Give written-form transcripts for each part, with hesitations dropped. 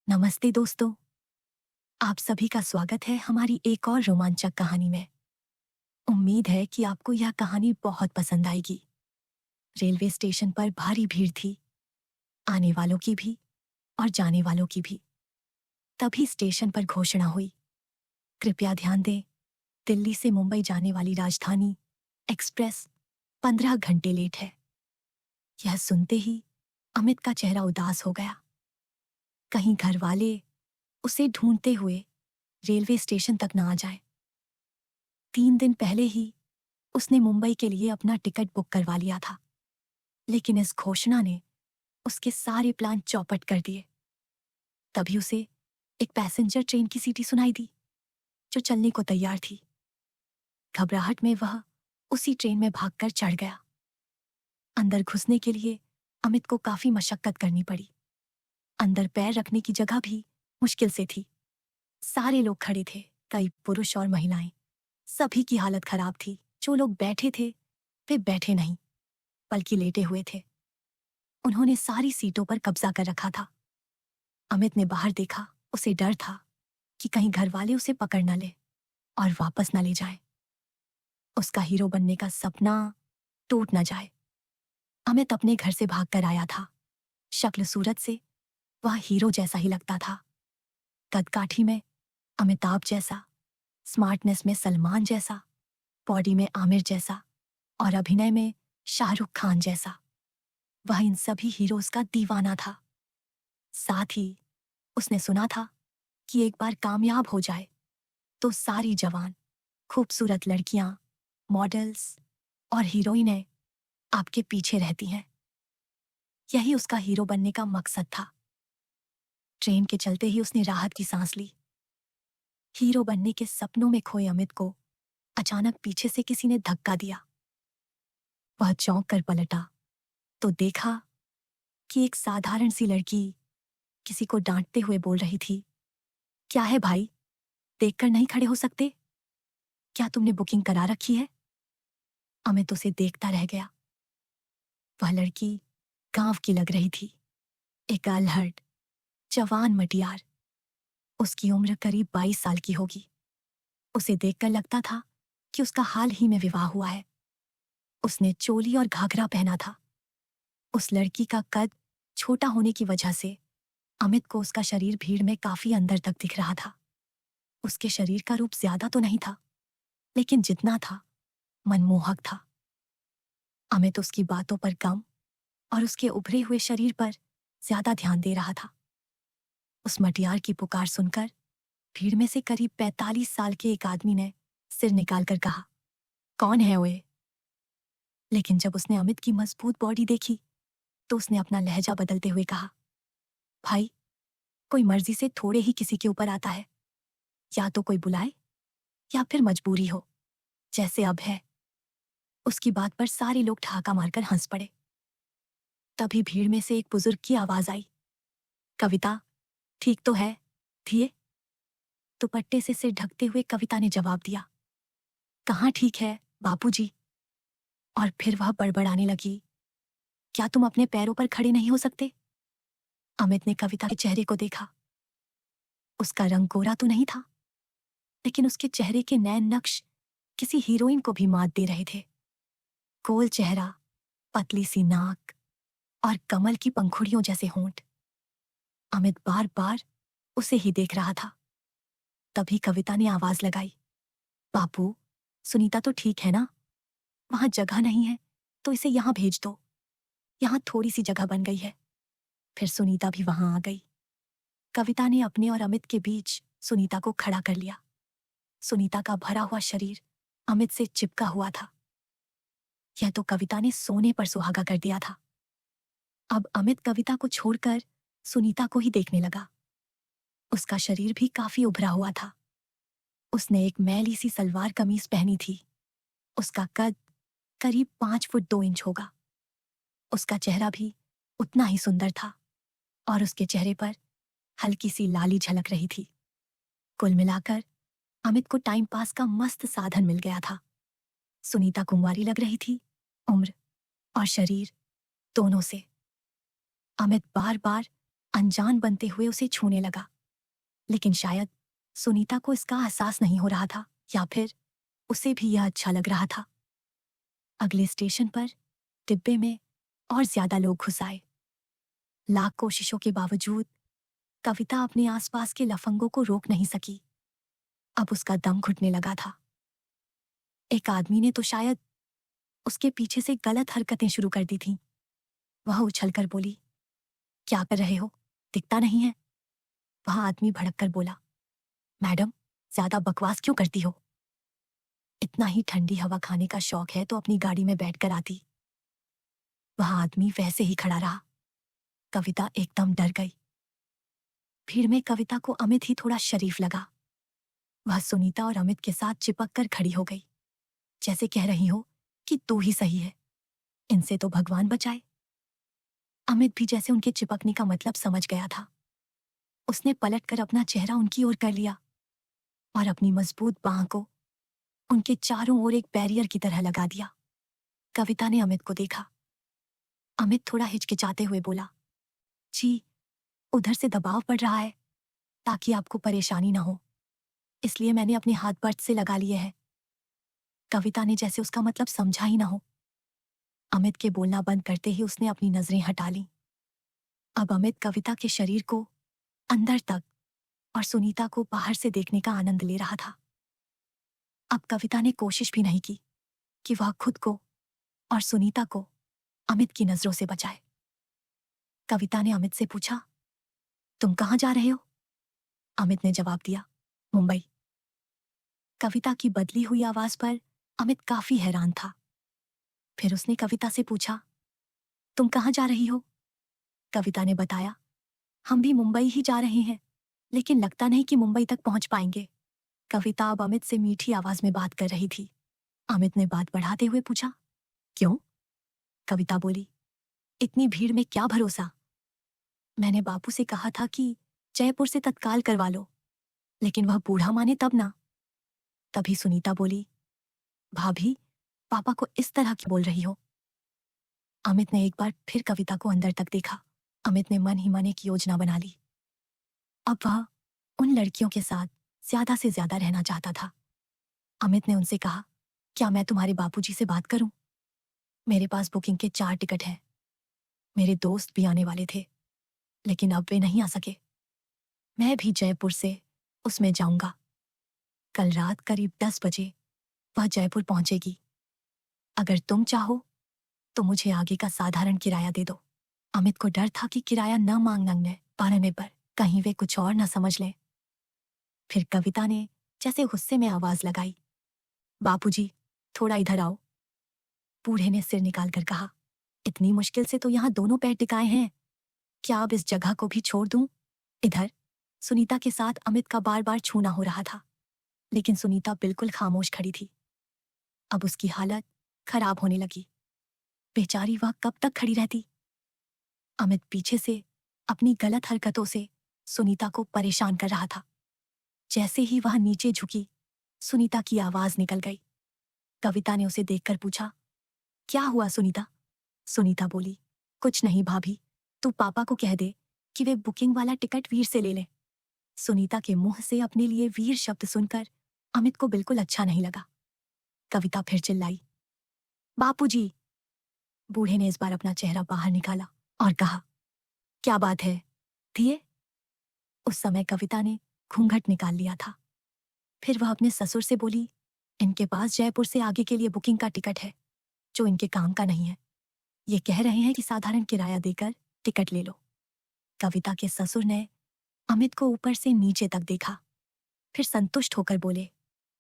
नमस्ते दोस्तों, आप सभी का स्वागत है हमारी एक और रोमांचक कहानी में। उम्मीद है कि आपको यह कहानी बहुत पसंद आएगी। रेलवे स्टेशन पर भारी भीड़ थी, आने वालों की भी और जाने वालों की भी। तभी स्टेशन पर घोषणा हुई, कृपया ध्यान दें, दिल्ली से मुंबई जाने वाली राजधानी एक्सप्रेस 15 घंटे लेट है। यह सुनते ही अमित का चेहरा उदास हो गया। कहीं घर वाले उसे ढूंढते हुए रेलवे स्टेशन तक ना आ जाए। 3 दिन पहले ही उसने मुंबई के लिए अपना टिकट बुक करवा लिया था, लेकिन इस घोषणा ने उसके सारे प्लान चौपट कर दिए। तभी उसे एक पैसेंजर ट्रेन की सीटी सुनाई दी, जो चलने को तैयार थी। घबराहट में वह उसी ट्रेन में भागकर चढ़ गया। अंदर घुसने के लिए अमित को काफी मशक्कत करनी पड़ी। अंदर पैर रखने की जगह भी मुश्किल से थी। सारे लोग खड़े थे, कई पुरुष और महिलाएं। सभी की हालत खराब थी। जो लोग बैठे थे वे बैठे नहीं, बल्कि लेटे हुए थे। उन्होंने सारी सीटों पर कब्जा कर रखा था। अमित ने बाहर देखा। उसे डर था कि कहीं घर वाले उसे पकड़ न ले और वापस न ले जाए। उसका हीरो बनने का सपना टूट न जाए। अमित अपने घर से भाग कर आया था। शक्ल सूरत से वह हीरो जैसा ही लगता था। कदकाठी में अमिताभ जैसा, स्मार्टनेस में सलमान जैसा, बॉडी में आमिर जैसा और अभिनय में शाहरुख खान जैसा। वह इन सभी हीरोज का दीवाना था। साथ ही उसने सुना था कि एक बार कामयाब हो जाए तो सारी जवान खूबसूरत लड़कियां, मॉडल्स और हीरोइनें आपके पीछे रहती हैं। यही उसका हीरो बनने का मकसद था। ट्रेन के चलते ही उसने राहत की सांस ली। हीरो बनने के सपनों में खोए अमित को अचानक पीछे से किसी ने धक्का दिया। वह चौंक कर पलटा तो देखा कि एक साधारण सी लड़की किसी को डांटते हुए बोल रही थी, क्या है भाई, देखकर नहीं खड़े हो सकते? क्या तुमने बुकिंग करा रखी है? अमित उसे देखता रह गया। वह लड़की गांव की लग रही थी, एक अल्हड़ जवान मटियार। उसकी उम्र करीब 22 साल की होगी। उसे देखकर लगता था कि उसका हाल ही में विवाह हुआ है। उसने चोली और घाघरा पहना था। उस लड़की का कद छोटा होने की वजह से अमित को उसका शरीर भीड़ में काफी अंदर तक दिख रहा था। उसके शरीर का रूप ज्यादा तो नहीं था, लेकिन जितना था मनमोहक था। अमित उसकी बातों पर कम और उसके उभरे हुए शरीर पर ज्यादा ध्यान दे रहा था। उस मटियार की पुकार सुनकर भीड़ में से करीब 45 साल के एक आदमी ने सिर निकालकर कहा, कौन है ओए? लेकिन जब उसने अमित की मजबूत बॉडी देखी तो उसने अपना लहजा बदलते हुए कहा, भाई, कोई मर्जी से थोड़े ही किसी के ऊपर आता है। या तो कोई बुलाए या फिर मजबूरी हो, जैसे अब है। उसकी बात पर सारे लोग ठहाका मारकर हंस पड़े। तभी भीड़ में से एक बुजुर्ग की आवाज आई, कविता, ठीक तो है थिए? दुपट्टे से सिर ढकते हुए कविता ने जवाब दिया, कहाँ ठीक है बापूजी। और फिर वह बड़बड़ाने लगी, क्या तुम अपने पैरों पर खड़े नहीं हो सकते? अमित ने कविता के चेहरे को देखा। उसका रंग गोरा तो नहीं था, लेकिन उसके चेहरे के नैन नक्श किसी हीरोइन को भी मात दे रहे थे। गोल चेहरा, पतली सी नाक और कमल की पंखुड़ियों जैसे होंठ। अमित बार बार उसे ही देख रहा था। तभी कविता ने आवाज लगाई, बापू, सुनीता तो ठीक है ना? वहां जगह नहीं है तो इसे यहां भेज दो। यहां थोड़ी सी जगह बन गई है। फिर सुनीता भी वहां आ गई। कविता ने अपने और अमित के बीच सुनीता को खड़ा कर लिया। सुनीता का भरा हुआ शरीर अमित से चिपका हुआ था। यह तो कविता ने सोने पर सुहागा कर दिया था। अब अमित कविता को छोड़कर सुनीता को ही देखने लगा। उसका शरीर भी काफी उभरा हुआ था। उसने एक मैली सी सलवार कमीज पहनी थी। उसका कद करीब 5 फुट 2 इंच होगा। उसका चेहरा भी उतना ही सुंदर था और उसके चेहरे पर हल्की सी लाली झलक रही थी। कुल मिलाकर अमित को टाइम पास का मस्त साधन मिल गया था। सुनीता कुंवारी लग रही थी, उम्र और शरीर दोनों से। अमित बार बार अनजान बनते हुए उसे छूने लगा। लेकिन शायद सुनीता को इसका एहसास नहीं हो रहा था, या फिर उसे भी यह अच्छा लग रहा था। अगले स्टेशन पर डिब्बे में और ज्यादा लोग घुस आए। लाख कोशिशों के बावजूद कविता अपने आसपास के लफंगों को रोक नहीं सकी। अब उसका दम घुटने लगा था। एक आदमी ने तो शायद उसके पीछे से गलत हरकतें शुरू कर दी थीं। वह उछलकर बोली, क्या कर रहे हो, दिखता नहीं है? वह आदमी भड़ककर बोला, मैडम, ज्यादा बकवास क्यों करती हो? इतना ही ठंडी हवा खाने का शौक है तो अपनी गाड़ी में बैठकर आती। वह आदमी वैसे ही खड़ा रहा। कविता एकदम डर गई। भीड़ में कविता को अमित ही थोड़ा शरीफ लगा। वह सुनीता और अमित के साथ चिपक कर खड़ी हो गई, जैसे कह रही हो कि तू ही सही है, इनसे तो भगवान बचाए। अमित भी जैसे उनके चिपकने का मतलब समझ गया था। उसने पलटकर अपना चेहरा उनकी ओर कर लिया और अपनी मजबूत बाह को उनके चारों ओर एक बैरियर की तरह लगा दिया। कविता ने अमित को देखा। अमित थोड़ा हिचकिचाते हुए बोला, जी, उधर से दबाव पड़ रहा है ताकि आपको परेशानी ना हो, इसलिए मैंने अपने हाथ बर्थ से लगा लिए हैं। कविता ने जैसे उसका मतलब समझा ही ना हो। अमित के बोलना बंद करते ही उसने अपनी नजरें हटा लीं। अब अमित कविता के शरीर को अंदर तक और सुनीता को बाहर से देखने का आनंद ले रहा था। अब कविता ने कोशिश भी नहीं की कि वह खुद को और सुनीता को अमित की नजरों से बचाए। कविता ने अमित से पूछा, तुम कहाँ जा रहे हो? अमित ने जवाब दिया, मुंबई। कविता की बदली हुई आवाज पर अमित काफी हैरान था। फिर उसने कविता से पूछा, तुम कहाँ जा रही हो? कविता ने बताया, हम भी मुंबई ही जा रहे हैं, लेकिन लगता नहीं कि मुंबई तक पहुंच पाएंगे। कविता अब अमित से मीठी आवाज में बात कर रही थी। अमित ने बात बढ़ाते हुए पूछा, क्यों? कविता बोली, इतनी भीड़ में क्या भरोसा? मैंने बापू से कहा था कि जयपुर से तत्काल करवा लो, लेकिन वह बूढ़ा माने तब ना। तभी सुनीता बोली, भाभी, पापा को इस तरह क्यों बोल रही हो? अमित ने एक बार फिर कविता को अंदर तक देखा। अमित ने मन ही मन एक योजना बना ली। अब वह उन लड़कियों के साथ ज्यादा से ज्यादा रहना चाहता था। अमित ने उनसे कहा, क्या मैं तुम्हारे बापूजी से बात करूं? मेरे पास बुकिंग के 4 टिकट हैं। मेरे दोस्त भी आने वाले थे, लेकिन अब वे नहीं आ सके। मैं भी जयपुर से उसमें जाऊंगा। कल रात करीब 10 बजे वह जयपुर पहुंचेगी। अगर तुम चाहो तो मुझे आगे का साधारण किराया दे दो। अमित को डर था कि किराया न मांगने पाने पर कहीं वे कुछ और न समझ लें। फिर कविता ने जैसे गुस्से में आवाज लगाई, बापूजी, थोड़ा इधर आओ। बूढ़े ने सिर निकालकर कहा, इतनी मुश्किल से तो यहाँ दोनों पैर टिकाए हैं, क्या अब इस जगह को भी छोड़ दूं? इधर। सुनीता के साथ अमित का बार बार छूना हो रहा था, लेकिन सुनीता बिल्कुल खामोश खड़ी थी। अब उसकी हालत खराब होने लगी। बेचारी वह कब तक खड़ी रहती? अमित पीछे से अपनी गलत हरकतों से सुनीता को परेशान कर रहा था। जैसे ही वह नीचे झुकी, सुनीता की आवाज निकल गई। कविता ने उसे देखकर पूछा, क्या हुआ सुनीता? सुनीता बोली, कुछ नहीं भाभी, तू पापा को कह दे कि वे बुकिंग वाला टिकट वीर से ले लें। सुनीता के मुंह से अपने लिए वीर शब्द सुनकर अमित को बिल्कुल अच्छा नहीं लगा। कविता फिर चिल्लाई, बापूजी। बूढ़े ने इस बार अपना चेहरा बाहर निकाला और कहा, क्या बात है दिए? उस समय कविता ने घूंघट निकाल लिया था। फिर वह अपने ससुर से बोली, इनके पास जयपुर से आगे के लिए बुकिंग का टिकट है, जो इनके काम का नहीं है। ये कह रहे हैं कि साधारण किराया देकर टिकट ले लो। कविता के ससुर ने अमित को ऊपर से नीचे तक देखा, फिर संतुष्ट होकर बोले,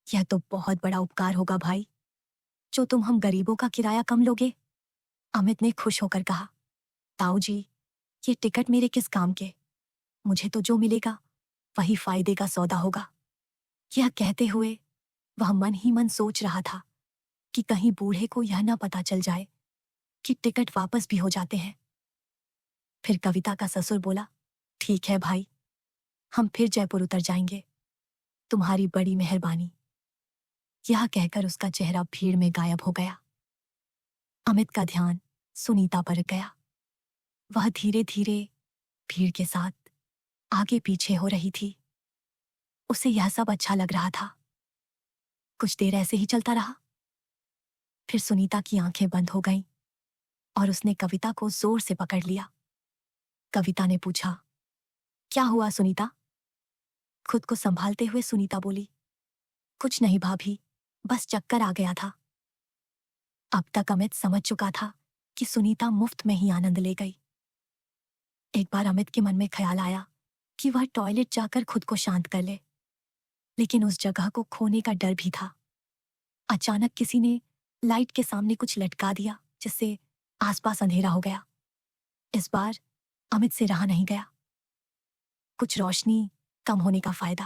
यह तो बहुत बड़ा उपकार होगा भाई, जो तुम हम गरीबों का किराया कम लोगे। अमित ने खुश होकर कहा, ताऊ जी, ये टिकट मेरे किस काम के? मुझे तो जो मिलेगा वही फायदे का सौदा होगा। यह कहते हुए वह मन ही मन सोच रहा था कि कहीं बूढ़े को यह न पता चल जाए कि टिकट वापस भी हो जाते हैं। फिर कविता का ससुर बोला, ठीक है भाई, हम फिर जयपुर उतर जाएंगे, तुम्हारी बड़ी मेहरबानी। यह कहकर उसका चेहरा भीड़ में गायब हो गया। अमित का ध्यान सुनीता पर गया। वह धीरे धीरे भीड़ के साथ आगे पीछे हो रही थी। उसे यह सब अच्छा लग रहा था। कुछ देर ऐसे ही चलता रहा। फिर सुनीता की आंखें बंद हो गईं और उसने कविता को जोर से पकड़ लिया। कविता ने पूछा, क्या हुआ सुनीता? खुद को संभालते हुए सुनीता बोली, कुछ नहीं भाभी, बस चक्कर आ गया था। अब तक अमित समझ चुका था कि सुनीता मुफ्त में ही आनंद ले गई। एक बार अमित के मन में ख्याल आया कि वह टॉयलेट जाकर खुद को शांत कर ले, लेकिन उस जगह को खोने का डर भी था। अचानक किसी ने लाइट के सामने कुछ लटका दिया, जिससे आसपास अंधेरा हो गया। इस बार अमित से रहा नहीं गया। कुछ रोशनी कम होने का फायदा,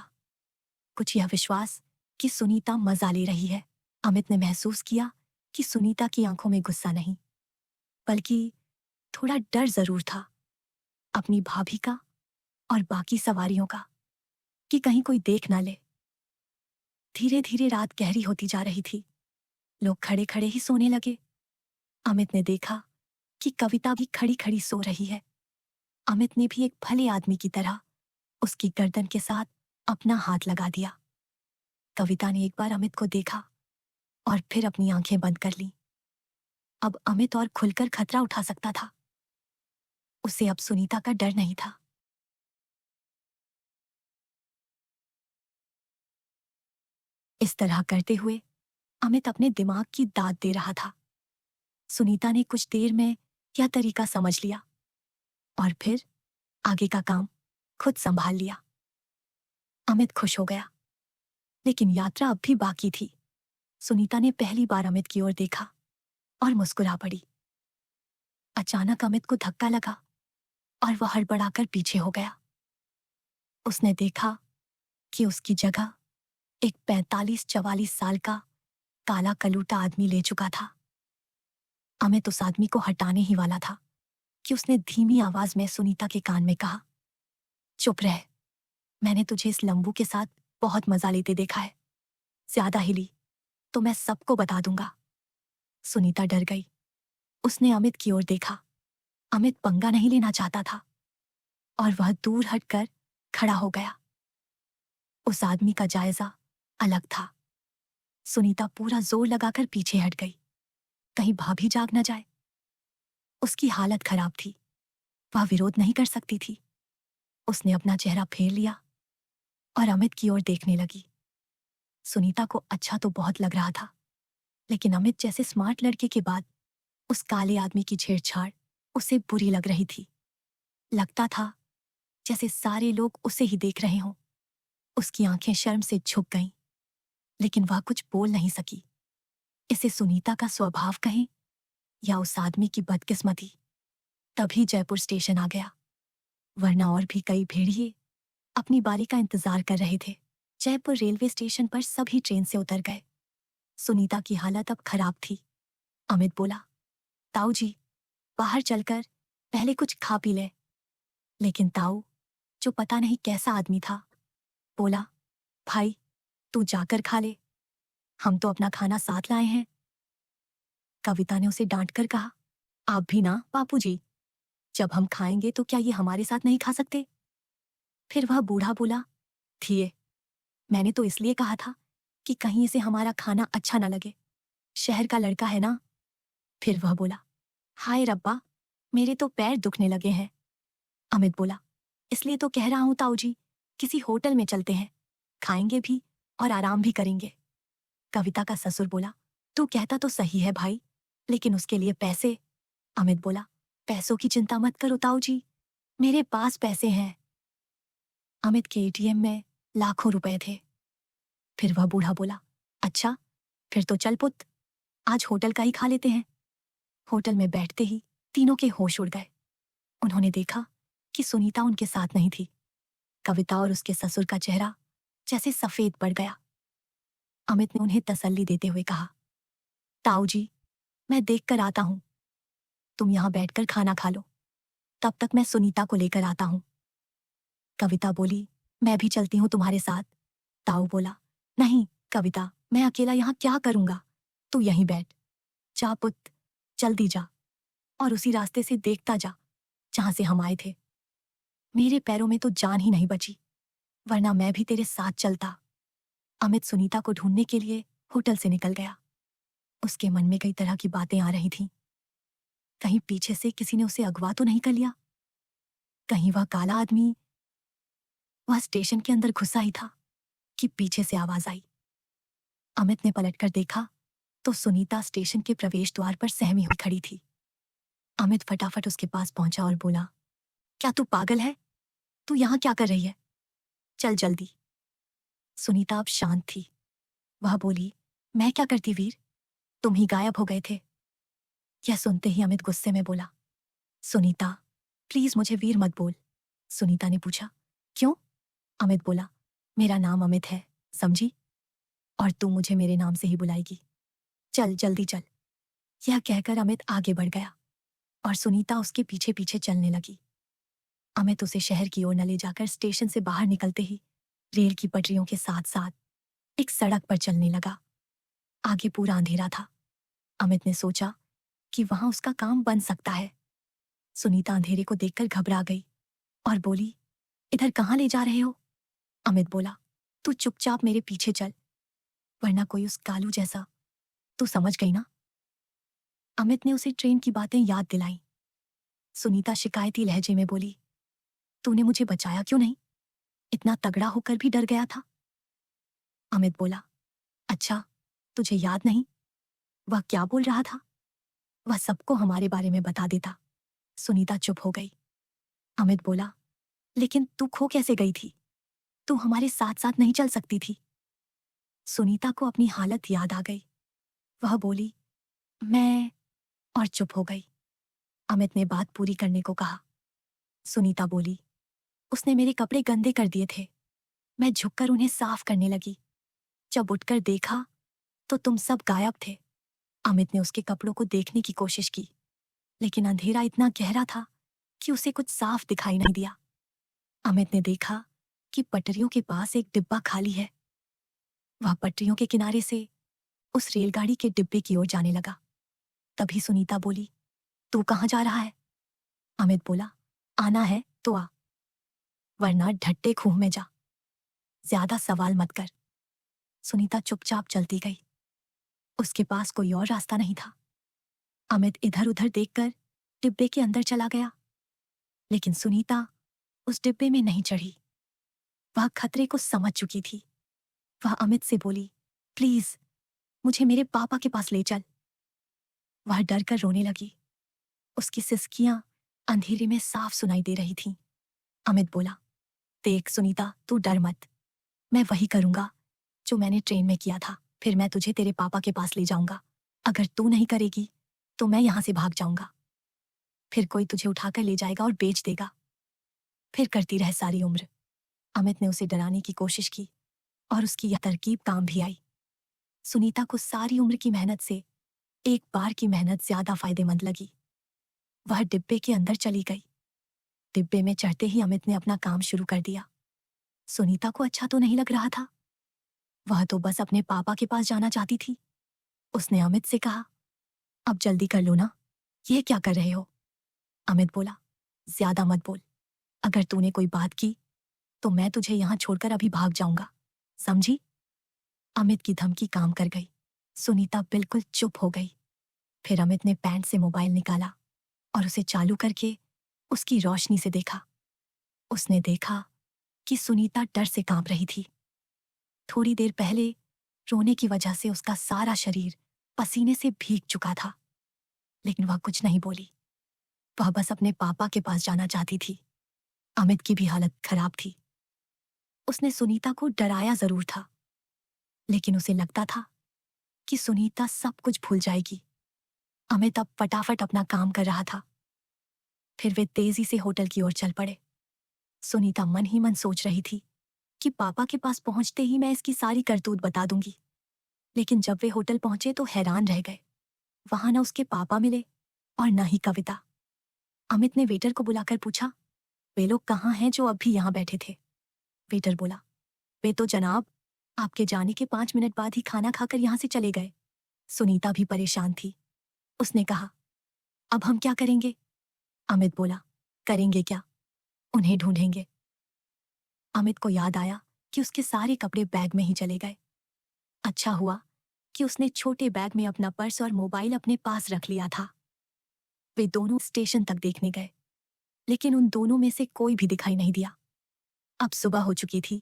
कुछ यह विश्वास कि सुनीता मजा ले रही है। अमित ने महसूस किया कि सुनीता की आंखों में गुस्सा नहीं, बल्कि थोड़ा डर जरूर था, अपनी भाभी का और बाकी सवारियों का, कि कहीं कोई देख ना ले। धीरे धीरे रात गहरी होती जा रही थी। लोग खड़े खड़े ही सोने लगे। अमित ने देखा कि कविता भी खड़ी खड़ी सो रही है। अमित ने भी एक भले आदमी की तरह उसकी गर्दन के साथ अपना हाथ लगा दिया। कविता ने एक बार अमित को देखा और फिर अपनी आंखें बंद कर लीं। अब अमित और खुलकर खतरा उठा सकता था। उसे अब सुनीता का डर नहीं था। इस तरह करते हुए अमित अपने दिमाग की दाद दे रहा था। सुनीता ने कुछ देर में यह तरीका समझ लिया और फिर आगे का काम खुद संभाल लिया। अमित खुश हो गया, लेकिन यात्रा अब भी बाकी थी। सुनीता ने पहली बार अमित की ओर देखा और मुस्कुरा पड़ी। अचानक अमित को धक्का लगा और वह हड़बड़ाकर पीछे हो गया। उसने देखा कि उसकी जगह एक 45-44 साल का काला कलूटा आदमी ले चुका था। अमित उस आदमी को हटाने ही वाला था कि उसने धीमी आवाज में सुनीता के कान में कहा, चुप रह, मैंने तुझे इस लंबू के साथ बहुत मजा लेते देखा है। ज्यादा हिली तो मैं सबको बता दूंगा। सुनीता डर गई। उसने अमित की ओर देखा। अमित पंगा नहीं लेना चाहता था और वह दूर हटकर खड़ा हो गया। उस आदमी का जायजा अलग था। सुनीता पूरा जोर लगाकर पीछे हट गई, कहीं भाभी जाग न जाए। उसकी हालत खराब थी, वह विरोध नहीं कर सकती थी। उसने अपना चेहरा फेर लिया और अमित की ओर देखने लगी। सुनीता को अच्छा तो बहुत लग रहा था, लेकिन अमित जैसे स्मार्ट लड़के के बाद उस काले आदमी की छेड़छाड़ उसे बुरी लग रही थी। लगता था जैसे सारे लोग उसे ही देख रहे हों। उसकी आंखें शर्म से झुक गईं, लेकिन वह कुछ बोल नहीं सकी। इसे सुनीता का स्वभाव कहें या उस आदमी की बदकिस्मती। तभी जयपुर स्टेशन आ गया, वरना और भी कई भेड़िए अपनी बारी का इंतजार कर रहे थे। जयपुर रेलवे स्टेशन पर सभी ट्रेन से उतर गए। सुनीता की हालत अब खराब थी। अमित बोला, ताऊ जी, बाहर चलकर पहले कुछ खा पी ले। लेकिन ताऊ, जो पता नहीं कैसा आदमी था, बोला, भाई तू जाकर खा ले, हम तो अपना खाना साथ लाए हैं। कविता ने उसे डांट कर कहा, आप भी ना बापूजी, जब हम खाएंगे तो क्या ये हमारे साथ नहीं खा सकते? फिर वह बूढ़ा बोला, थिए, मैंने तो इसलिए कहा था कि कहीं इसे हमारा खाना अच्छा ना लगे, शहर का लड़का है ना। फिर वह बोला, हाय रब्बा, मेरे तो पैर दुखने लगे हैं। अमित बोला, इसलिए तो कह रहा हूं ताऊ जी, किसी होटल में चलते हैं, खाएंगे भी और आराम भी करेंगे। कविता का ससुर बोला, तू कहता तो सही है भाई, लेकिन उसके लिए पैसे। अमित बोला, पैसों की चिंता मत करो ताऊ जी, मेरे पास पैसे हैं। अमित के एटीएम में लाखों रुपए थे। फिर वह बूढ़ा बोला, अच्छा, फिर तो चल पुत, आज होटल का ही खा लेते हैं। होटल में बैठते ही तीनों के होश उड़ गए। उन्होंने देखा कि सुनीता उनके साथ नहीं थी। कविता और उसके ससुर का चेहरा जैसे सफेद पड़ गया। अमित ने उन्हें तसल्ली देते हुए कहा, ताऊ जी, मैं देख कर आता हूं, तुम यहां बैठकर खाना खा लो, तब तक मैं सुनीता को लेकर आता हूं। कविता बोली, मैं भी चलती हूं तुम्हारे साथ। ताऊ बोला, नहीं कविता, मैं अकेला यहां क्या करूंगा, तू यहीं बैठ। जा पुत, जल्दी जा और उसी रास्ते से देखता जा जहां से हम आए थे। मेरे पैरों में तो जान ही नहीं बची, वरना मैं भी तेरे साथ चलता। अमित सुनीता को ढूंढने के लिए होटल से निकल गया। उसके मन में कई तरह की बातें आ रही थीं। कहीं पीछे से किसी ने उसे अगवा तो नहीं कर लिया, कहीं वह काला आदमी वह स्टेशन के अंदर घुसा ही था कि पीछे से आवाज आई। अमित ने पलटकर देखा तो सुनीता स्टेशन के प्रवेश द्वार पर सहमी हुई खड़ी थी। अमित फटाफट उसके पास पहुंचा और बोला, क्या तू पागल है? तू यहाँ क्या कर रही है? चल जल्दी। सुनीता अब शांत थी। वह बोली, मैं क्या करती वीर, तुम ही गायब हो गए थे। यह सुनते ही अमित गुस्से में बोला, सुनीता प्लीज मुझे वीर मत बोल। सुनीता ने पूछा, क्यों? अमित बोला, मेरा नाम अमित है, समझी? और तू मुझे मेरे नाम से ही बुलाएगी। चल जल्दी चल। यह कहकर अमित आगे बढ़ गया और सुनीता उसके पीछे पीछे चलने लगी। अमित उसे शहर की ओर न ले जाकर स्टेशन से बाहर निकलते ही रेल की पटरियों के साथ साथ एक सड़क पर चलने लगा। आगे पूरा अंधेरा था। अमित ने सोचा कि वहां उसका काम बन सकता है। सुनीता अंधेरे को देखकर घबरा गई और बोली, इधर कहाँ ले जा रहे हो? अमित बोला, तू चुपचाप मेरे पीछे चल, वरना कोई उस कालू जैसा, तू समझ गई ना? अमित ने उसे ट्रेन की बातें याद दिलाई। सुनीता शिकायती लहजे में बोली, तूने मुझे बचाया क्यों नहीं? इतना तगड़ा होकर भी डर गया था। अमित बोला, अच्छा तुझे याद नहीं? वह क्या बोल रहा था? वह सबको हमारे बारे में बता देता। सुनीता चुप हो गई। अमित बोला, लेकिन तू खो कैसे गई थी? तू हमारे साथ साथ नहीं चल सकती थी। सुनीता को अपनी हालत याद आ गई। वह बोली, मैं, और चुप हो गई। अमित ने बात पूरी करने को कहा। सुनीता बोली, उसने मेरे कपड़े गंदे कर दिए थे, मैं झुककर उन्हें साफ करने लगी। जब उठकर देखा तो तुम सब गायब थे। अमित ने उसके कपड़ों को देखने की कोशिश की, लेकिन अंधेरा इतना गहरा था कि उसे कुछ साफ दिखाई नहीं दिया। अमित ने देखा कि पटरियों के पास एक डिब्बा खाली है। वह पटरियों के किनारे से उस रेलगाड़ी के डिब्बे की ओर जाने लगा। तभी सुनीता बोली, तू कहाँ जा रहा है? अमित बोला, आना है तो आ, वरना ढट्टे खूह में जा, ज्यादा सवाल मत कर। सुनीता चुपचाप चलती गई। उसके पास कोई और रास्ता नहीं था। अमित इधर उधर देखकर डिब्बे के अंदर चला गया, लेकिन सुनीता उस डिब्बे में नहीं चढ़ी। वह खतरे को समझ चुकी थी। वह अमित से बोली, प्लीज मुझे मेरे पापा के पास ले चल। वह डर कर रोने लगी। उसकी सिसकियां अंधेरे में साफ सुनाई दे रही थीं। अमित बोला, देख सुनीता, तू डर मत, मैं वही करूंगा जो मैंने ट्रेन में किया था। फिर मैं तुझे तेरे पापा के पास ले जाऊंगा। अगर तू नहीं करेगी तो मैं यहां से भाग जाऊंगा। फिर कोई तुझे उठाकर ले जाएगा और बेच देगा। फिर करती रह सारी उम्र। अमित ने उसे डराने की कोशिश की और उसकी यह तरकीब काम भी आई। सुनीता को सारी उम्र की मेहनत से एक बार की मेहनत ज्यादा फायदेमंद लगी। वह डिब्बे के अंदर चली गई। डिब्बे में चढ़ते ही अमित ने अपना काम शुरू कर दिया। सुनीता को अच्छा तो नहीं लग रहा था। वह तो बस अपने पापा के पास जाना चाहती थी। उसने अमित से कहा, अब जल्दी कर लो ना, यह क्या कर रहे हो? अमित बोला, ज्यादा मत बोल, अगर तूने कोई बात की तो मैं तुझे यहां छोड़कर अभी भाग जाऊंगा, समझी? अमित की धमकी काम कर गई। सुनीता बिल्कुल चुप हो गई। फिर अमित ने पैंट से मोबाइल निकाला और उसे चालू करके उसकी रोशनी से देखा। उसने देखा कि सुनीता डर से कांप रही थी। थोड़ी देर पहले रोने की वजह से उसका सारा शरीर पसीने से भीग चुका था, लेकिन वह कुछ नहीं बोली। वह बस अपने पापा के पास जाना चाहती थी। अमित की भी हालत खराब थी। उसने सुनीता को डराया जरूर था, लेकिन उसे लगता था कि सुनीता सब कुछ भूल जाएगी। अमित अब फटाफट अपना काम कर रहा था। फिर वे तेजी से होटल की ओर चल पड़े। सुनीता मन ही मन सोच रही थी कि पापा के पास पहुंचते ही मैं इसकी सारी करतूत बता दूंगी। लेकिन जब वे होटल पहुंचे तो हैरान रह गए। वहां न उसके पापा मिले और न ही कविता। अमित ने वेटर को बुलाकर पूछा, वे लोग कहाँ हैं जो अब भी यहाँ बैठे थे? वेटर बोला, वे तो जनाब आपके जाने के 5 मिनट बाद ही खाना खाकर यहाँ से चले गए। सुनीता भी परेशान थी। उसने कहा, अब हम क्या करेंगे? अमित बोला, करेंगे क्या, उन्हें ढूंढेंगे। अमित को याद आया कि उसके सारे कपड़े बैग में ही चले गए। अच्छा हुआ कि उसने छोटे बैग में अपना पर्स और मोबाइल अपने पास रख लिया था। वे दोनों स्टेशन तक देखने गए, लेकिन उन दोनों में से कोई भी दिखाई नहीं दिया। अब सुबह हो चुकी थी,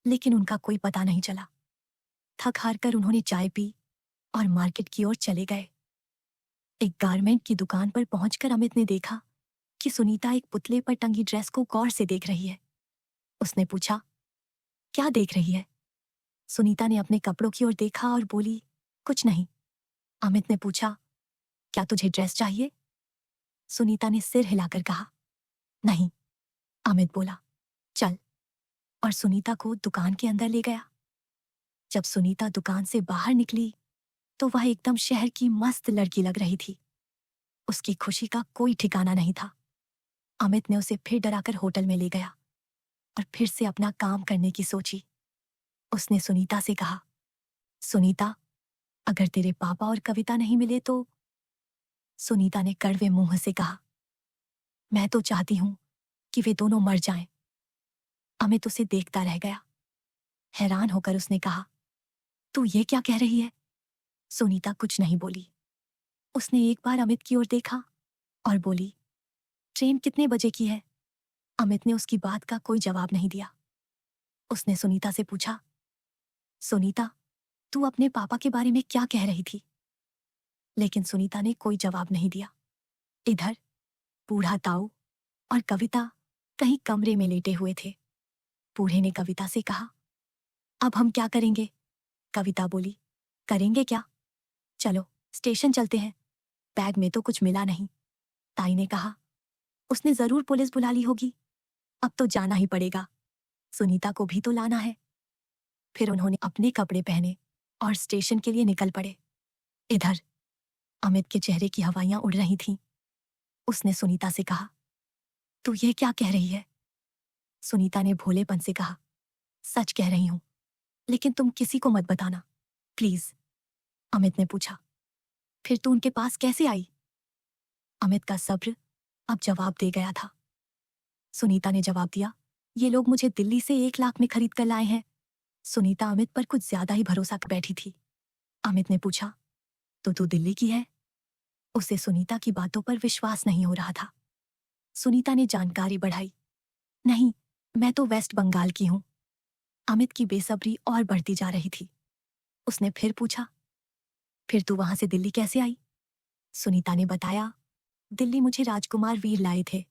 लेकिन उनका कोई पता नहीं चला। थक हार कर उन्होंने चाय पी और मार्केट की ओर चले गए। एक गारमेंट की दुकान पर पहुंचकर अमित ने देखा कि सुनीता एक पुतले पर टंगी ड्रेस को गौर से देख रही है। उसने पूछा, क्या देख रही है? सुनीता ने अपने कपड़ों की ओर देखा और बोली, कुछ नहीं। अमित ने पूछा, क्या तुझे ड्रेस चाहिए? सुनीता ने सिर हिलाकर कहा, नहीं। अमित बोला, चल, और सुनीता को दुकान के अंदर ले गया। जब सुनीता दुकान से बाहर निकली तो वह एकदम शहर की मस्त लड़की लग रही थी। उसकी खुशी का कोई ठिकाना नहीं था। अमित ने उसे फिर डराकर होटल में ले गया और फिर से अपना काम करने की सोची। उसने सुनीता से कहा, सुनीता, अगर तेरे पापा और कविता नहीं मिले तो? सुनीता ने कड़वे मुंह से कहा, मैं तो चाहती हूं कि वे दोनों मर जाएं। अमित उसे देखता रह गया। हैरान होकर उसने कहा, तू ये क्या कह रही है? सुनीता कुछ नहीं बोली। उसने एक बार अमित की ओर देखा और बोली, ट्रेन कितने बजे की है? अमित ने उसकी बात का कोई जवाब नहीं दिया। उसने सुनीता से पूछा, सुनीता, तू अपने पापा के बारे में क्या कह रही थी? लेकिन सुनीता ने कोई जवाब नहीं दिया। इधर बूढ़ा ताऊ और कविता कहीं कमरे में लेटे हुए थे। बूढ़े ने कविता से कहा, अब हम क्या करेंगे? कविता बोली, करेंगे क्या? चलो स्टेशन चलते हैं। बैग में तो कुछ मिला नहीं। ताई ने कहा, उसने जरूर पुलिस बुला ली होगी। अब तो जाना ही पड़ेगा, सुनीता को भी तो लाना है। फिर उन्होंने अपने कपड़े पहने और स्टेशन के लिए निकल पड़े। इधर अमित के चेहरे की हवाइयां उड़ रही थीं। उसने सुनीता से कहा, तू ये क्या कह रही है? सुनीता ने भोलेपन से कहा, सच कह रही हूं, लेकिन तुम किसी को मत बताना, प्लीज। अमित ने पूछा, फिर तू उनके पास कैसे आई? अमित का सब्र अब जवाब दे गया था। सुनीता ने जवाब दिया, ये लोग मुझे दिल्ली से 1 लाख में खरीद कर लाए हैं। सुनीता अमित पर कुछ ज्यादा ही भरोसा कर बैठी थी। अमित ने पूछा, तो तू दिल्ली की है? उसे सुनीता की बातों पर विश्वास नहीं हो रहा था। सुनीता ने जानकारी बढ़ाई, नहीं, मैं तो वेस्ट बंगाल की हूं। अमित की बेसब्री और बढ़ती जा रही थी। उसने फिर पूछा, फिर तू वहां से दिल्ली कैसे आई? सुनीता ने बताया, दिल्ली मुझे राजकुमार वीर लाए थे।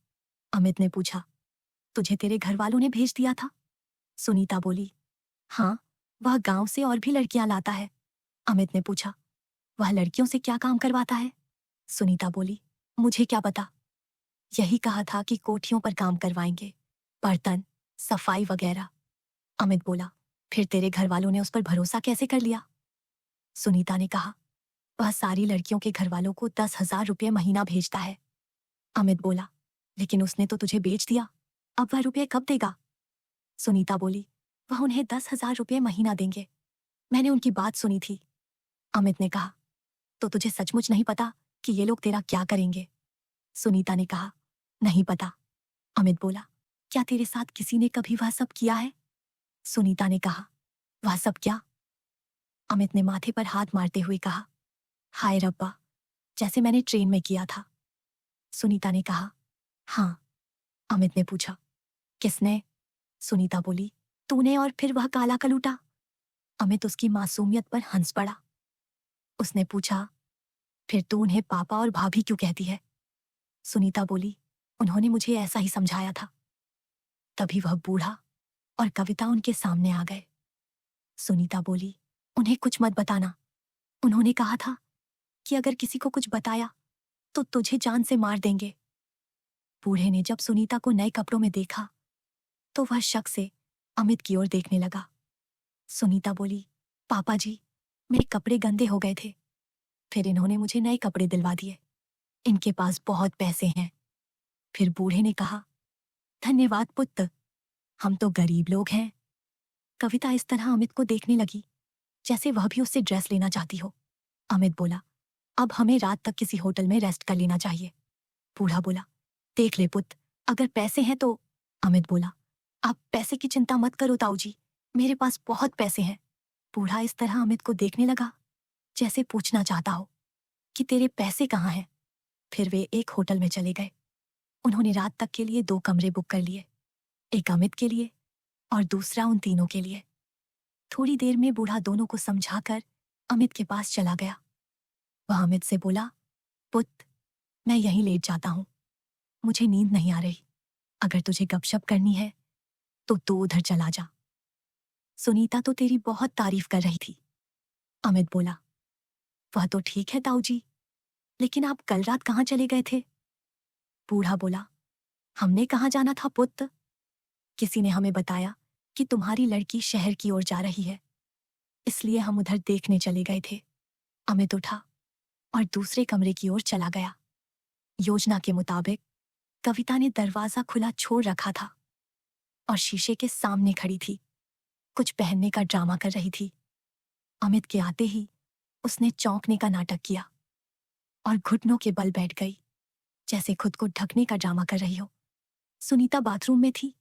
अमित ने पूछा, तुझे तेरे घर वालों ने भेज दिया था? सुनीता बोली, हाँ, वह गांव से और भी लड़कियां लाता है। अमित ने पूछा, वह लड़कियों से क्या काम करवाता है? सुनीता बोली, मुझे क्या पता। यही कहा था कि कोठियों पर काम करवाएंगे, बर्तन, सफाई वगैरह। अमित बोला, फिर तेरे घर वालों ने उस पर भरोसा कैसे कर लिया? सुनीता ने कहा, वह सारी लड़कियों के घर वालों को 10,000 रुपये महीना भेजता है। अमित बोला, लेकिन उसने तो तुझे बेच दिया, अब वह रुपये कब देगा? सुनीता बोली, वह उन्हें 10,000 रुपये महीना देंगे, मैंने उनकी बात सुनी थी। अमित ने कहा, तो तुझे सचमुच नहीं पता कि ये लोग तेरा क्या करेंगे? सुनीता ने कहा, नहीं पता। अमित बोला, क्या तेरे साथ किसी ने कभी वह सब किया है? सुनीता ने कहा, वह सब क्या? अमित ने माथे पर हाथ मारते हुए कहा, हाय रब्बा, जैसे मैंने ट्रेन में किया था। सुनीता ने कहा, हाँ। अमित ने पूछा, किसने? सुनीता बोली, तूने और फिर वह काला कलूटा। अमित उसकी मासूमियत पर हंस पड़ा। उसने पूछा, फिर तू उन्हें पापा और भाभी क्यों कहती है? सुनीता बोली, उन्होंने मुझे ऐसा ही समझाया था। तभी वह बूढ़ा और कविता उनके सामने आ गए। सुनीता बोली, उन्हें कुछ मत बताना। उन्होंने कहा था कि अगर किसी को कुछ बताया तो तुझे जान से मार देंगे। बूढ़े ने जब सुनीता को नए कपड़ों में देखा तो वह शक से अमित की ओर देखने लगा। सुनीता बोली, पापा जी, मेरे कपड़े गंदे हो गए थे, फिर इन्होंने मुझे नए कपड़े दिलवा दिए। इनके पास बहुत पैसे हैं। फिर बूढ़े ने कहा, धन्यवाद पुत्र, हम तो गरीब लोग हैं। कविता इस तरह अमित को देखने लगी जैसे वह भी उससे ड्रेस लेना चाहती हो। अमित बोला, अब हमें रात तक किसी होटल में रेस्ट कर लेना चाहिए। बूढ़ा बोला, देख ले पुत्र, अगर पैसे हैं तो। अमित बोला, आप पैसे की चिंता मत करो ताऊ जी, मेरे पास बहुत पैसे हैं। बूढ़ा इस तरह अमित को देखने लगा जैसे पूछना चाहता हो कि तेरे पैसे कहाँ हैं। फिर वे एक होटल में चले गए। उन्होंने रात तक के लिए 2 कमरे बुक कर लिए, एक अमित के लिए और दूसरा उन तीनों के लिए। थोड़ी देर में बूढ़ा दोनों को समझाकर अमित के पास चला गया। वह अमित से बोला, पुत्र, मैं यहीं लेट जाता हूं, मुझे नींद नहीं आ रही। अगर तुझे गपशप करनी है तो तू उधर चला जा। सुनीता तो तेरी बहुत तारीफ कर रही थी। अमित बोला, वह तो ठीक है ताऊ जी, लेकिन आप कल रात कहाँ चले गए थे? बूढ़ा बोला, हमने कहाँ जाना था पुत्र, किसी ने हमें बताया कि तुम्हारी लड़की शहर की ओर जा रही है, इसलिए हम उधर देखने चले गए थे। अमित उठा और दूसरे कमरे की ओर चला गया। योजना के मुताबिक कविता ने दरवाजा खुला छोड़ रखा था और शीशे के सामने खड़ी थी, कुछ पहनने का ड्रामा कर रही थी। अमित के आते ही उसने चौंकने का नाटक किया और घुटनों के बल बैठ गई, जैसे खुद को ढकने का ड्रामा कर रही हो। सुनीता बाथरूम में थी,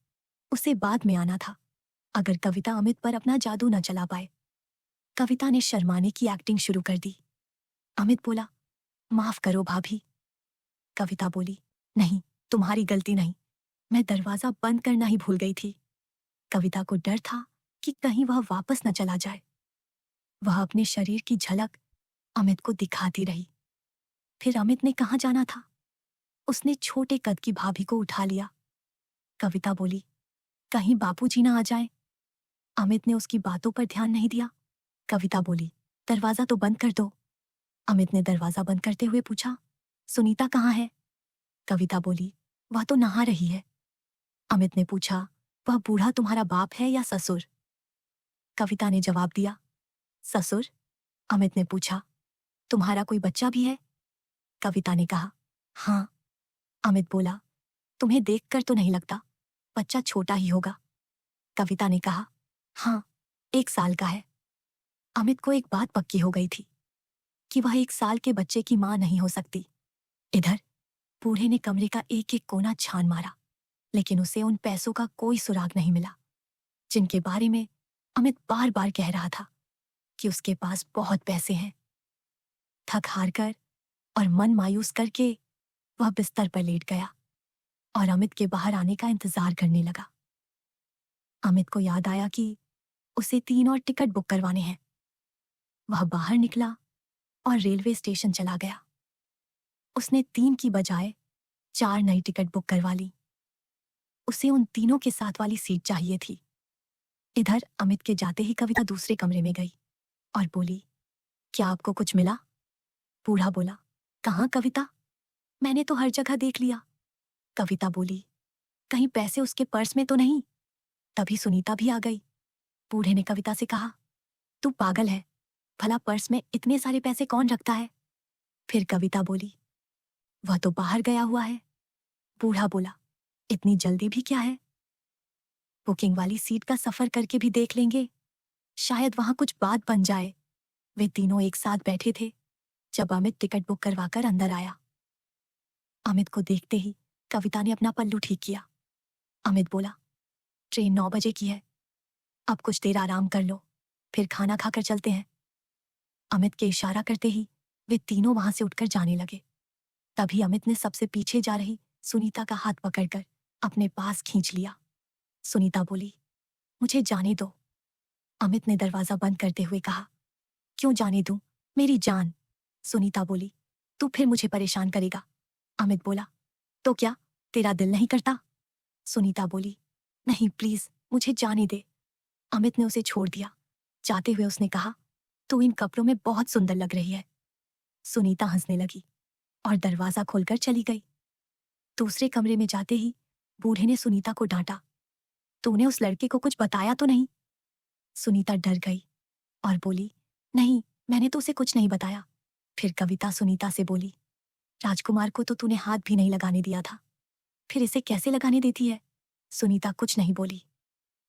उसे बाद में आना था, अगर कविता अमित पर अपना जादू न चला पाए। कविता ने शर्माने की एक्टिंग शुरू कर दी। अमित बोला, माफ करो भाभी। कविता बोली, नहीं, तुम्हारी गलती नहीं, मैं दरवाजा बंद करना ही भूल गई थी। कविता को डर था कि कहीं वह वापस न चला जाए। वह अपने शरीर की झलक अमित को दिखाती रही। फिर अमित ने कहाँ जाना था? उसने छोटे कद की भाभी को उठा लिया। कविता बोली, कहीं बापूजी ना आ जाए। अमित ने उसकी बातों पर ध्यान नहीं दिया। कविता बोली, दरवाजा तो बंद कर दो। अमित ने दरवाजा बंद करते हुए पूछा, सुनीता कहाँ है? कविता बोली, वह तो नहा रही है। अमित ने पूछा, वह बूढ़ा तुम्हारा बाप है या ससुर? कविता ने जवाब दिया, ससुर। अमित ने पूछा, तुम्हारा कोई बच्चा भी है? कविता ने कहा, हाँ। अमित बोला, तुम्हें देखकर तो नहीं लगता, बच्चा छोटा ही होगा। कविता ने कहा, हाँ, 1 साल का है। अमित को एक बात पक्की हो गई थी कि वह 1 साल के बच्चे की मां नहीं हो सकती। इधर बूढ़े ने कमरे का एक एक कोना छान मारा, लेकिन उसे उन पैसों का कोई सुराग नहीं मिला जिनके बारे में अमित बार बार कह रहा था कि उसके पास बहुत पैसे हैं। थक हार कर और मन मायूस करके वह बिस्तर पर लेट गया और अमित के बाहर आने का इंतजार करने लगा। अमित को याद आया कि उसे 3 और टिकट बुक करवाने हैं। वह बाहर निकला और रेलवे स्टेशन चला गया। उसने 3 की बजाय 4 नई टिकट बुक करवा ली। उसे उन तीनों के साथ वाली सीट चाहिए थी। इधर अमित के जाते ही कविता दूसरे कमरे में गई और बोली, क्या आपको कुछ मिला? बूढ़ा बोला, कहाँ कविता, मैंने तो हर जगह देख लिया। कविता बोली, कहीं पैसे उसके पर्स में तो नहीं? तभी सुनीता भी आ गई। बूढ़े ने कविता से कहा, तू पागल है, भला पर्स में इतने सारे पैसे कौन रखता है? फिर कविता बोली, वह तो बाहर गया हुआ है। बूढ़ा बोला, इतनी जल्दी भी क्या है? बुकिंग वाली सीट का सफर करके भी देख लेंगे, शायद वहां कुछ बात बन जाए। वे तीनों एक साथ बैठे थे जब अमित टिकट बुक करवाकर अंदर आया। अमित को देखते ही कविता ने अपना पल्लू ठीक किया। अमित बोला, ट्रेन 9 बजे की है, अब कुछ देर आराम कर लो, फिर खाना खाकर चलते हैं। अमित के इशारा करते ही वे तीनों वहां से उठकर जाने लगे। तभी अमित ने सबसे पीछे जा रही सुनीता का हाथ पकड़कर अपने पास खींच लिया। सुनीता बोली, मुझे जाने दो। अमित ने दरवाजा बंद करते हुए कहा, क्यों जाने दूं, मेरी जान। सुनीता बोली, तू फिर मुझे परेशान करेगा। अमित बोला, तो क्या, तेरा दिल नहीं करता? सुनीता बोली, नहीं प्लीज, मुझे जाने दे। अमित ने उसे छोड़ दिया। जाते हुए उसने कहा, तू इन कपड़ों में बहुत सुंदर लग रही है। सुनीता हंसने लगी और दरवाजा खोलकर चली गई। दूसरे कमरे में जाते ही बूढ़े ने सुनीता को डांटा, तूने उस लड़के को कुछ बताया तो नहीं? सुनीता डर गई और बोली, नहीं, मैंने तो उसे कुछ नहीं बताया। फिर कविता सुनीता से बोली, राजकुमार को तो तूने हाथ भी नहीं लगाने दिया था, फिर इसे कैसे लगाने देती है? सुनीता कुछ नहीं बोली।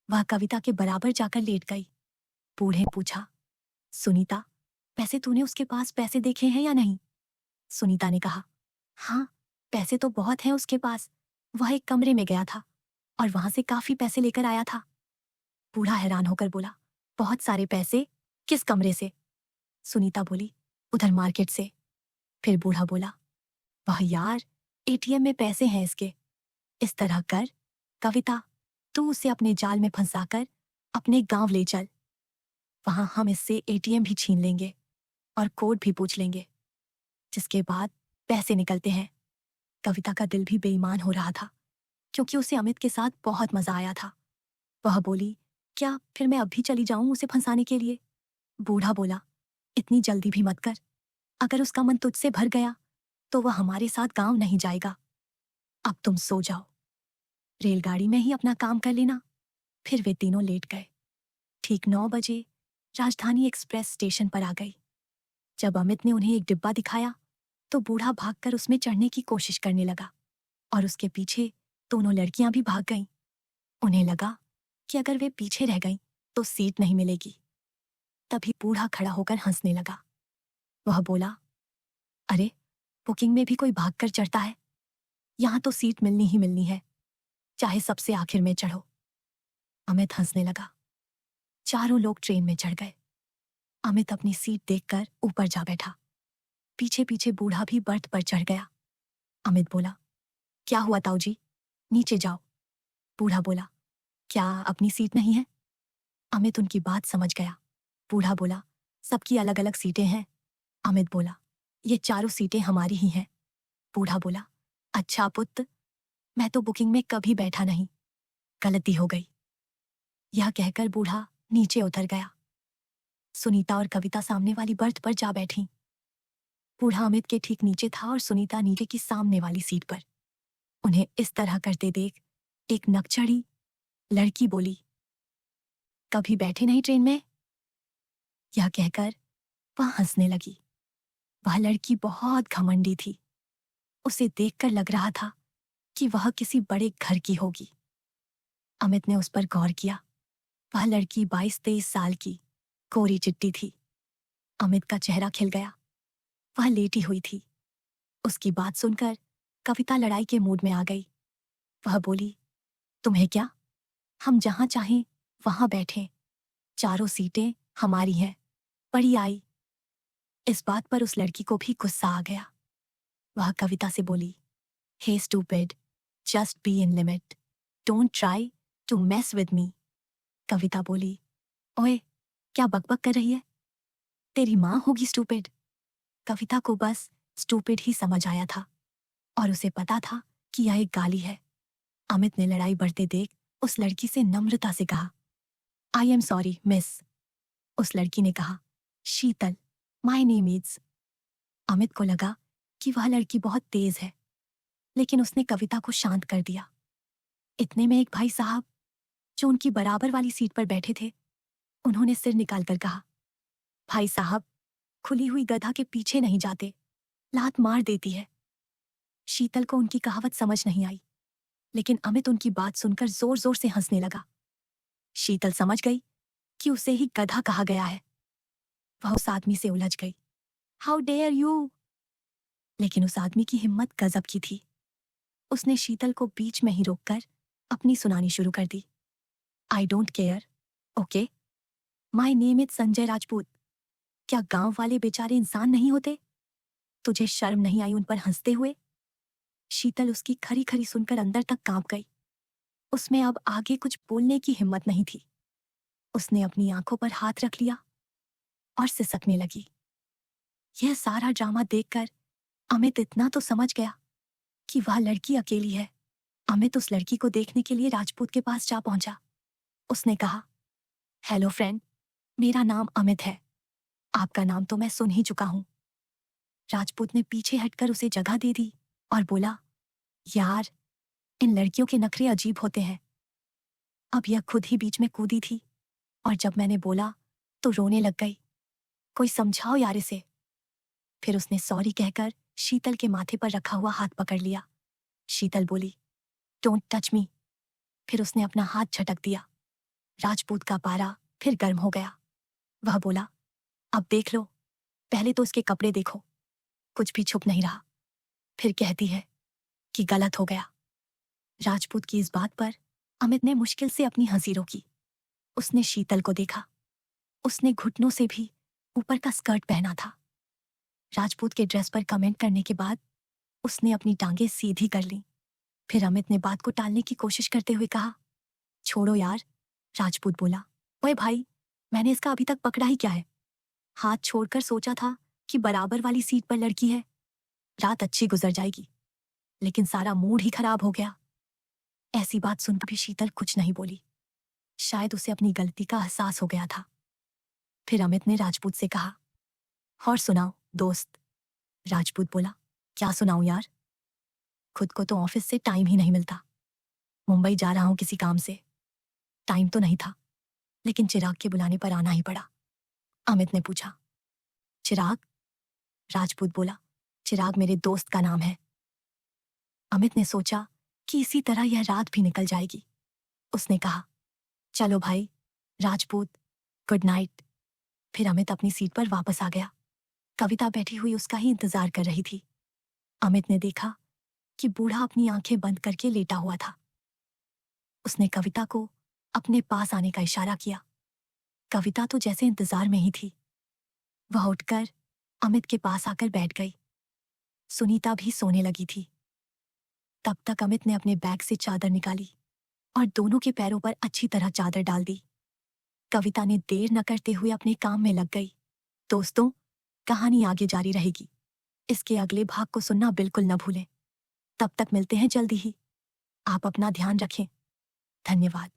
वह कविता के बराबर जाकर लेट गई। बूढ़े ने पूछा, सुनीता, पैसे तूने उसके पास पैसे देखे हैं या नहीं? सुनीता ने कहा, हाँ, पैसे तो बहुत हैं उसके पास, वह एक कमरे में गया था और वहां से काफी पैसे लेकर आया था। बूढ़ा हैरान होकर बोला, बहुत सारे पैसे? किस कमरे से? सुनीता बोली, उधर मार्केट से। फिर बूढ़ा बोला, वाह यार, एटीएम में पैसे हैं इसके। इस तरह कर कविता, तू उसे अपने जाल में फंसाकर अपने गांव ले चल। वहां हम इससे एटीएम भी छीन लेंगे और कोड भी पूछ लेंगे, जिसके बाद पैसे निकलते हैं। कविता का दिल भी बेईमान हो रहा था, क्योंकि उसे अमित के साथ बहुत मजा आया था। वह बोली, क्या फिर मैं अभी चली जाऊं उसे फंसाने के लिए? बूढ़ा बोला, इतनी जल्दी भी मत कर। अगर उसका मन तुझसे भर गया तो वह हमारे साथ गांव नहीं जाएगा। अब तुम सो जाओ, रेलगाड़ी में ही अपना काम कर लेना। फिर वे तीनों लेट गए। ठीक 9 बजे राजधानी एक्सप्रेस स्टेशन पर आ गई। जब अमित ने उन्हें एक डिब्बा दिखाया तो बूढ़ा भागकर उसमें चढ़ने की कोशिश करने लगा और उसके पीछे दोनों लड़कियां भी भाग गईं। उन्हें लगा कि अगर वे पीछे रह गईं तो सीट नहीं मिलेगी। तभी बूढ़ा खड़ा होकर हंसने लगा। वह बोला, अरे, बुकिंग में भी कोई भागकर चढ़ता है? यहां तो सीट मिलनी ही मिलनी है, चाहे सबसे आखिर में चढ़ो। अमित हंसने लगा। चारों लोग ट्रेन में चढ़ गए। अमित अपनी सीट देखकर ऊपर जा बैठा। पीछे पीछे बूढ़ा भी बर्थ पर चढ़ गया। अमित बोला, क्या हुआ ताऊ जी, नीचे जाओ। बूढ़ा बोला, क्या अपनी सीट नहीं है? अमित उनकी बात समझ गया। बूढ़ा बोला, सबकी अलग अलग सीटें हैं। अमित बोला, ये चारों सीटें हमारी ही हैं। बूढ़ा बोला, अच्छा पुत्र, मैं तो बुकिंग में कभी बैठा नहीं, गलती हो गई। यह कहकर बूढ़ा नीचे उतर गया। सुनीता और कविता सामने वाली बर्थ पर जा बैठी। बूढ़ा अमित के ठीक नीचे था और सुनीता नीचे की सामने वाली सीट पर। उन्हें इस तरह करते देख एक नकचढ़ी लड़की बोली, कभी बैठे नहीं ट्रेन में? यह कहकर वह हंसने लगी। वह लड़की बहुत घमंडी थी। उसे देखकर लग रहा था कि वह किसी बड़े घर की होगी। अमित ने उस पर गौर किया। वह लड़की 22-23 साल की कोरी चिट्टी थी। अमित का चेहरा खिल गया। वह लेटी हुई थी। उसकी बात सुनकर कविता लड़ाई के मूड में आ गई। वह बोली, तुम्हें क्या, हम जहां चाहें वहां बैठें, चारों सीटें हमारी हैं। बड़ी आई। इस बात पर उस लड़की को भी गुस्सा आ गया। वह कविता से बोली, hey stupid, just be in limit, don't try to mess with me. Kavita बोली, ओए, क्या बकबक कर रही है? तेरी माँ होगी स्टूपिड। कविता को बस स्टूपिड ही समझ आया था और उसे पता था कि यह एक गाली है। अमित ने लड़ाई बढ़ते देख उस लड़की से नम्रता से कहा, आई एम सॉरी मिस। उस लड़की ने कहा, शीतल, माई नेम इज। अमित को लगा कि वह लड़की बहुत तेज है, लेकिन उसने कविता को शांत कर दिया। इतने में एक भाई साहब जो उनकी बराबर वाली सीट पर बैठे थे, उन्होंने सिर निकालकर कहा, भाई साहब, खुली हुई गधा के पीछे नहीं जाते, लात मार देती है। शीतल को उनकी कहावत समझ नहीं आई, लेकिन अमित उनकी बात सुनकर जोर जोर से हंसने लगा। शीतल समझ गई कि उसे ही गधा कहा गया है। वह उस आदमी से उलझ गई। How dare you! लेकिन उस आदमी की हिम्मत गजब की थी। उसने शीतल को बीच में ही रोककर अपनी सुनानी शुरू कर दी। I don't care, okay? My name is Sanjay Rajput. क्या गांव वाले बेचारे इंसान नहीं होते? तुझे शर्म नहीं आई उन पर हंसते हुए? शीतल उसकी खरी खरी सुनकर अंदर तक कांप गई। उसमें अब आगे कुछ बोलने की हिम्मत नहीं थी। उसने अपनी आंखों पर हाथ रख लिया और सिसकने लगी। यह सारा ड्रामा देखकर अमित इतना तो समझ गया कि वह लड़की अकेली है। अमित उस लड़की को देखने के लिए राजपूत के पास जा पहुंचा। उसने कहा, हेलो फ्रेंड, मेरा नाम अमित है। आपका नाम तो मैं सुन ही चुका हूं। राजपूत ने पीछे हटकर उसे जगह दे दी और बोला, यार, इन लड़कियों के नखरे अजीब होते हैं। अब यह खुद ही बीच में कूदी थी और जब मैंने बोला तो रोने लग गई। कोई समझाओ यार इसे। फिर उसने सॉरी कहकर शीतल के माथे पर रखा हुआ हाथ पकड़ लिया। शीतल बोली, डोंट टच मी। फिर उसने अपना हाथ झटक दिया। राजपूत का पारा फिर गर्म हो गया। वह बोला, अब देख लो, पहले तो उसके कपड़े देखो, कुछ भी छुप नहीं रहा। फिर कहती है कि गलत हो गया। राजपूत की इस बात पर अमित ने मुश्किल से अपनी हंसी रोकी। उसने शीतल को देखा। उसने घुटनों से भी ऊपर का स्कर्ट पहना था। राजपूत के ड्रेस पर कमेंट करने के बाद उसने अपनी टांगें सीधी कर लीं। फिर अमित ने बात को टालने की कोशिश करते हुए कहा, छोड़ो यार। राजपूत बोला, ओए भाई, मैंने इसका अभी तक पकड़ा ही क्या है? हाथ छोड़कर सोचा था कि बराबर वाली सीट पर लड़की है, रात अच्छी गुजर जाएगी, लेकिन सारा मूड ही खराब हो गया। ऐसी बात सुनकर भी शीतल कुछ नहीं बोली। शायद उसे अपनी गलती का एहसास हो गया था। फिर अमित ने राजपूत से कहा, और सुनाओ दोस्त। राजपूत बोला, क्या सुनाऊं यार? खुद को तो ऑफिस से टाइम ही नहीं मिलता। मुंबई जा रहा हूं किसी काम से। टाइम तो नहीं था, लेकिन चिराग के बुलाने पर आना ही पड़ा। अमित ने पूछा, चिराग? राजपूत बोला, चिराग मेरे दोस्त का नाम है। अमित ने सोचा कि इसी तरह यह रात भी निकल जाएगी। उसने कहा, चलो भाई। Rajput, good night. फिर अमित अपनी सीट पर वापस आ गया। कविता बैठी हुई उसका ही इंतजार कर रही थी। अमित ने देखा कि बूढ़ा अपनी आंखें बंद करके लेटा हुआ था। उसने कविता को अपने पास आने का इशारा किया। कविता तो जैसे इंतजार में ही थी। वह उठकर अमित के पास आकर बैठ गई। सुनीता भी सोने लगी थी। तब तक अमित ने अपने बैग से चादर निकाली और दोनों के पैरों पर अच्छी तरह चादर डाल दी। कविता ने देर न करते हुए अपने काम में लग गई। दोस्तों, कहानी आगे जारी रहेगी। इसके अगले भाग को सुनना बिल्कुल न भूलें। तब तक मिलते हैं जल्दी ही। आप अपना ध्यान रखें। धन्यवाद।